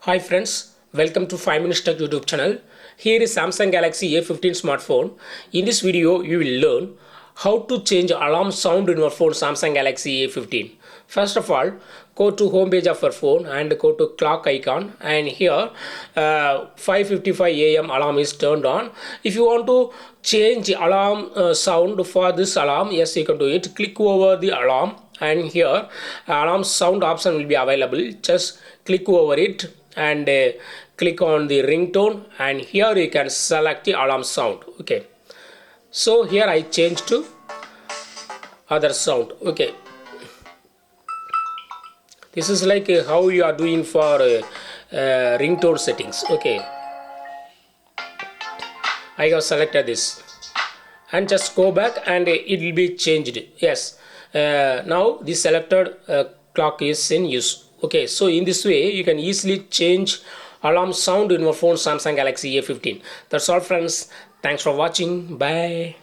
Hi friends, welcome to 5 Minutes Tech YouTube channel. Here is Samsung Galaxy A15 smartphone. In this video, you will learn how to change alarm sound in your phone Samsung Galaxy A15. First of all, go to home page of your phone and go to clock icon, and here 5:55 a.m. alarm is turned on. If you want to change alarm sound for this alarm, yes, you can do it. Click over the alarm, and here alarm sound option will be available. Just click over it and click on the ringtone, and here you can select the alarm sound. Okay, so here I change to other sound. Okay, this is like how you are doing for ringtone settings. Okay, I have selected this and just go back and it will be changed. Yes, now the selected clock is in use. Okay, so in this way you can easily change alarm sound in your phone Samsung Galaxy A15. That's all friends. Thanks for watching. Bye.